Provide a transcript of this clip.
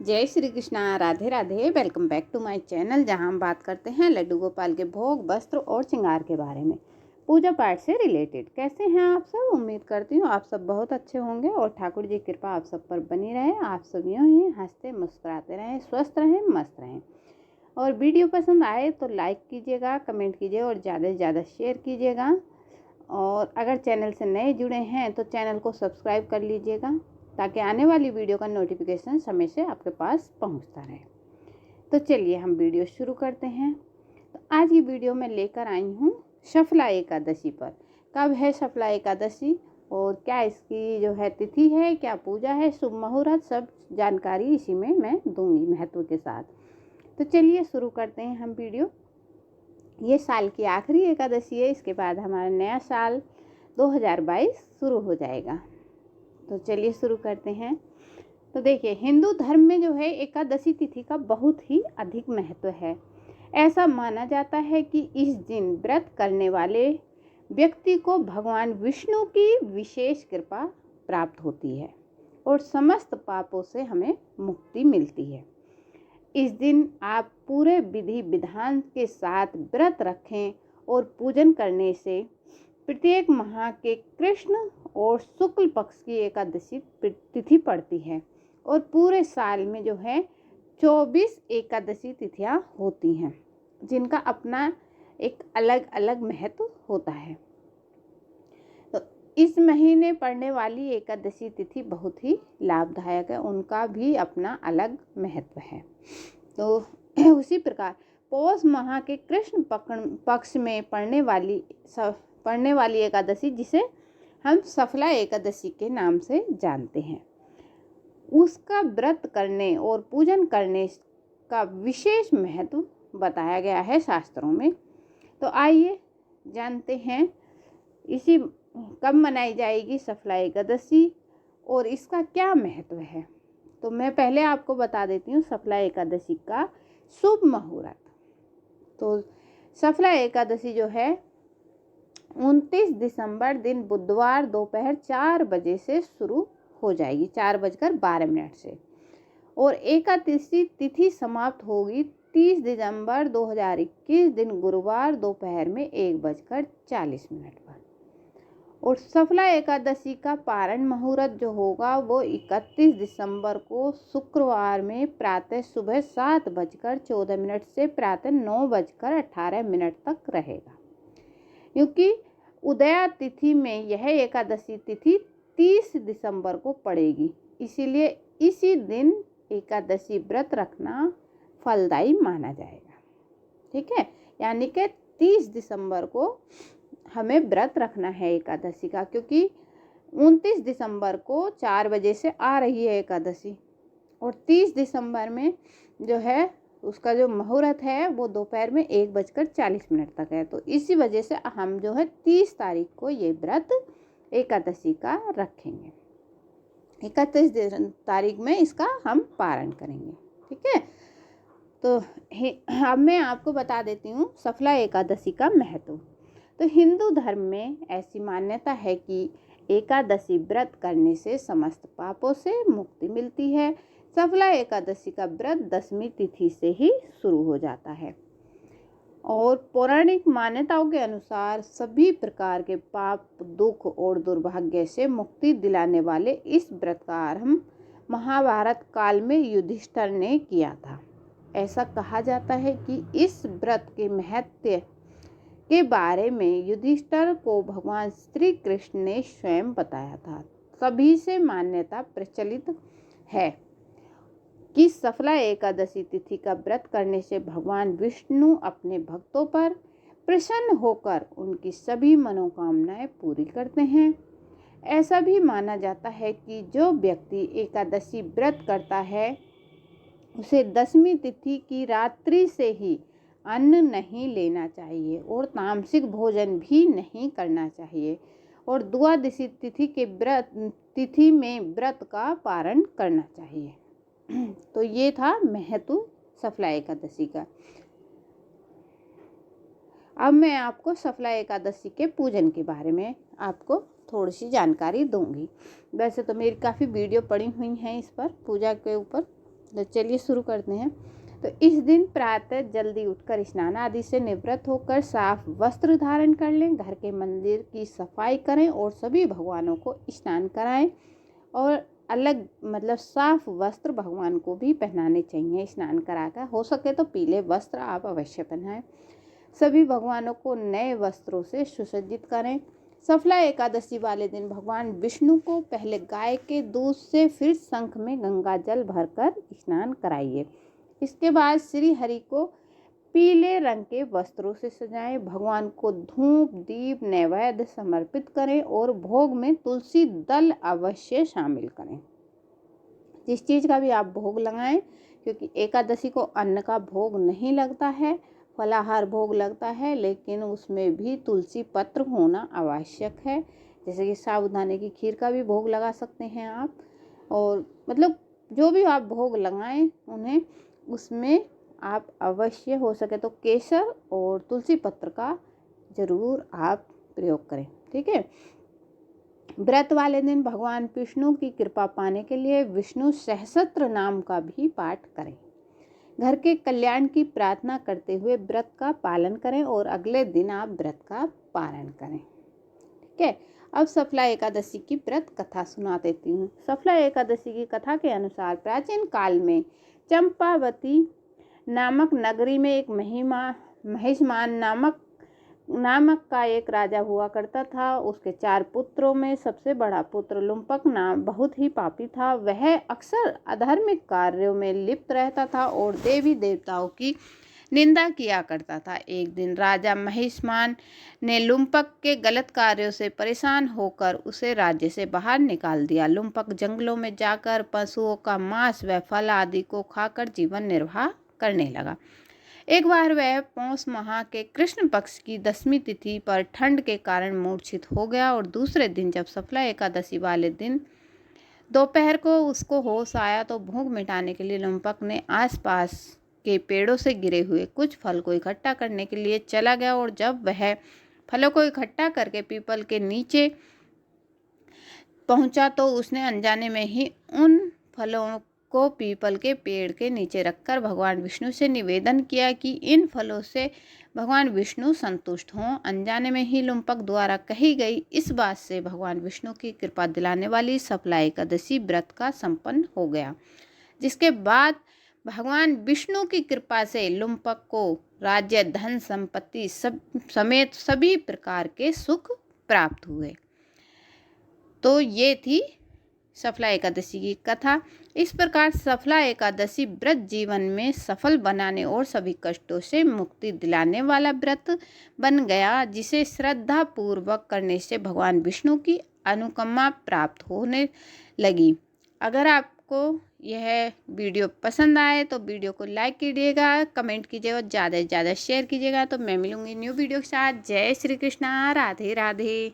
जय Shri Krishna, Radhe Radhe. Welcome back to my channel, जहां हम बात करते हैं लड्डू गोपाल के भोग, वस्त्र और श्रृंगार के बारे में, पूजा पाठ से रिलेटेड। कैसे हैं आप सब? उम्मीद करती हूँ आप सब बहुत अच्छे होंगे और ठाकुर जी की कृपा आप सब पर बनी रहे। आप सब यूँ ही हंसते मुस्कुराते रहें, स्वस्थ रहें, मस्त रहें। और वीडियो पसंद आए तो लाइक कीजिएगा, कमेंट कीजिए और ज़्यादा से ज़्यादा शेयर कीजिएगा। और अगर चैनल से नए जुड़े हैं तो चैनल को सब्सक्राइब कर लीजिएगा, ताकि आने वाली वीडियो का नोटिफिकेशन समय से आपके पास पहुंचता रहे। तो चलिए हम वीडियो शुरू करते हैं। तो आज की वीडियो में लेकर आई हूँ सफला एकादशी पर। कब है सफला एकादशी और क्या इसकी जो है तिथि है, क्या पूजा है, शुभ मुहूर्त, सब जानकारी इसी में मैं दूंगी महत्व के साथ। तो चलिए शुरू करते हैं हम वीडियो। ये साल की आखिरी एकादशी है, इसके बाद हमारा नया साल 2022 शुरू हो जाएगा। तो चलिए शुरू करते हैं। तो देखिए, हिंदू धर्म में जो है एकादशी तिथि का बहुत ही अधिक महत्व है। ऐसा माना जाता है कि इस दिन व्रत करने वाले व्यक्ति को भगवान विष्णु की विशेष कृपा प्राप्त होती है और समस्त पापों से हमें मुक्ति मिलती है। इस दिन आप पूरे विधि विधान के साथ व्रत रखें और पूजन करने से प्रत्येक माह के कृष्ण और शुक्ल पक्ष की एकादशी तिथि पड़ती है और पूरे साल में जो है 24 एकादशी तिथियां होती हैं, जिनका अपना एक अलग अलग महत्व होता है। तो इस महीने पड़ने वाली एकादशी तिथि बहुत ही लाभदायक है, उनका भी अपना अलग महत्व है। तो उसी प्रकार पौष माह के कृष्ण पक्ष में पड़ने वाली एकादशी, जिसे हम सफला एकादशी के नाम से जानते हैं, उसका व्रत करने और पूजन करने का विशेष महत्व बताया गया है शास्त्रों में। तो आइए जानते हैं इसी कब मनाई जाएगी सफला एकादशी और इसका क्या महत्व है। तो मैं पहले आपको बता देती हूँ सफला एकादशी का शुभ मुहूर्त। तो सफला एकादशी जो है 29 दिसंबर दिन बुधवार दोपहर 4 बजे से शुरू हो जाएगी, 4:12 से, और एकादशी तिथि समाप्त होगी 30 दिसंबर 2021 दिन गुरुवार दोपहर में 1:40 पर। और सफला एकादशी का पारण मुहूर्त जो होगा वो 31 दिसंबर को शुक्रवार में प्रातः सुबह 7:14 से प्रातः 9:18 तक रहेगा, क्योंकि उदया तिथि में यह एकादशी तिथि 30 दिसंबर को पड़ेगी। इसीलिए इसी दिन एकादशी व्रत रखना फलदायी माना जाएगा। ठीक है, यानी कि 30 दिसंबर को हमें व्रत रखना है एकादशी का, क्योंकि 29 दिसंबर को 4 बजे से आ रही है एकादशी और 30 दिसंबर में जो है उसका जो मुहूर्त है वो दोपहर में 1:40 तक है। तो इसी वजह से हम जो है 30 तारीख को ये व्रत एकादशी का रखेंगे। 31 तारीख में इसका हम पारण करेंगे। ठीक है, तो अब मैं आपको बता देती हूँ सफला एकादशी का महत्व। तो हिंदू धर्म में ऐसी मान्यता है कि एकादशी व्रत करने से समस्त पापों से मुक्ति मिलती है। सफला एकादशी का व्रत 10वीं तिथि से ही शुरू हो जाता है और पौराणिक मान्यताओं के अनुसार सभी प्रकार के पाप, दुख और दुर्भाग्य से मुक्ति दिलाने वाले इस व्रत का आरंभ महाभारत काल में युधिष्ठिर ने किया था। ऐसा कहा जाता है कि इस व्रत के महत्व के बारे में युधिष्ठिर को भगवान श्री कृष्ण ने स्वयं बताया था। सभी से मान्यता प्रचलित है कि सफला एकादशी तिथि का व्रत करने से भगवान विष्णु अपने भक्तों पर प्रसन्न होकर उनकी सभी मनोकामनाएं पूरी करते हैं। ऐसा भी माना जाता है कि जो व्यक्ति एकादशी व्रत करता है उसे 10वीं तिथि की रात्रि से ही अन्न नहीं लेना चाहिए और तामसिक भोजन भी नहीं करना चाहिए और द्वादशी तिथि में व्रत का पारण करना चाहिए। तो ये था महत्व सफला एकादशी का। अब मैं आपको सफला एकादशी के पूजन के बारे में आपको थोड़ी सी जानकारी दूंगी। वैसे तो मेरी काफ़ी वीडियो पड़ी हुई हैं इस पर, पूजा के ऊपर, तो चलिए शुरू करते हैं। तो इस दिन प्रातः जल्दी उठकर स्नान आदि से निवृत्त होकर साफ वस्त्र धारण कर लें, घर के मंदिर की सफाई करें और सभी भगवानों को स्नान कराएं। और अलग मतलब साफ वस्त्र भगवान को भी पहनाने चाहिए स्नान कराकर। हो सके तो पीले वस्त्र आप अवश्य पहनाएं। सभी भगवानों को नए वस्त्रों से सुसज्जित करें। सफला एकादशी वाले दिन भगवान विष्णु को पहले गाय के दूध से फिर शंख में गंगा जल भरकर स्नान कराइए। इसके बाद श्री हरि को पीले रंग के वस्त्रों से सजाएं। भगवान को धूप दीप नैवेद्य समर्पित करें और भोग में तुलसी दल अवश्य शामिल करें। जिस चीज़ का भी आप भोग लगाएं, क्योंकि एकादशी को अन्न का भोग नहीं लगता है, फलाहार भोग लगता है, लेकिन उसमें भी तुलसी पत्र होना आवश्यक है। जैसे कि साबूदाने की खीर का भी भोग लगा सकते हैं आप। और मतलब जो भी आप भोग लगाएं उन्हें उसमें आप अवश्य हो सके तो केसर और तुलसी पत्र का जरूर आप प्रयोग करें। ठीक है। व्रत वाले दिन भगवान विष्णु की कृपा पाने के लिए विष्णु सहस्त्र नाम का भी पाठ करें। घर के कल्याण की प्रार्थना करते हुए व्रत का पालन करें और अगले दिन आप व्रत का पारण करें। ठीक है। अब सफला एकादशी की व्रत कथा सुना देती हूँ। सफला एकादशी की कथा के अनुसार प्राचीन काल में चंपावती नामक नगरी में एक महिष्मान नामक का एक राजा हुआ करता था। उसके 4 पुत्रों में सबसे बड़ा पुत्र लुम्पक नाम बहुत ही पापी था। वह अक्सर अधार्मिक कार्यों में लिप्त रहता था और देवी देवताओं की निंदा किया करता था। एक दिन राजा महिष्मान ने लुम्पक के गलत कार्यों से परेशान होकर उसे राज्य से बाहर निकाल दिया। लुम्पक जंगलों में जाकर पशुओं का मांस व फल आदि को खाकर जीवन निर्वाह करने लगा। एक बार वह पौष माह के कृष्ण पक्ष की 10वीं तिथि पर ठंड के कारण मूर्छित हो गया और दूसरे दिन जब सफला एकादशी वाले दिन दोपहर को उसको होश आया तो भूख मिटाने के लिए लुम्पक ने आसपास के पेड़ों से गिरे हुए कुछ फल को इकट्ठा करने के लिए चला गया। और जब वह फलों को इकट्ठा करके पीपल के नीचे पहुंचा तो उसने अनजाने में ही उन फलों को पीपल के पेड़ के नीचे रखकर भगवान विष्णु से निवेदन किया कि इन फलों से भगवान विष्णु संतुष्ट हों। अनजाने में ही लुम्पक द्वारा कही गई इस बात से भगवान विष्णु की कृपा दिलाने वाली सफला एकादशी व्रत का संपन्न हो गया, जिसके बाद भगवान विष्णु की कृपा से लुम्पक को राज्य धन संपत्ति समेत सभी प्रकार के सुख प्राप्त हुए। तो ये थी सफला एकादशी की कथा। इस प्रकार सफला एकादशी व्रत जीवन में सफल बनाने और सभी कष्टों से मुक्ति दिलाने वाला व्रत बन गया, जिसे श्रद्धा पूर्वक करने से भगवान विष्णु की अनुकंपा प्राप्त होने लगी। अगर आपको यह वीडियो पसंद आए तो वीडियो को लाइक कीजिएगा, कमेंट कीजिएगा और ज़्यादा से ज़्यादा शेयर कीजिएगा। तो मैं मिलूंगी न्यू वीडियो के साथ। जय श्री कृष्णा, राधे राधे।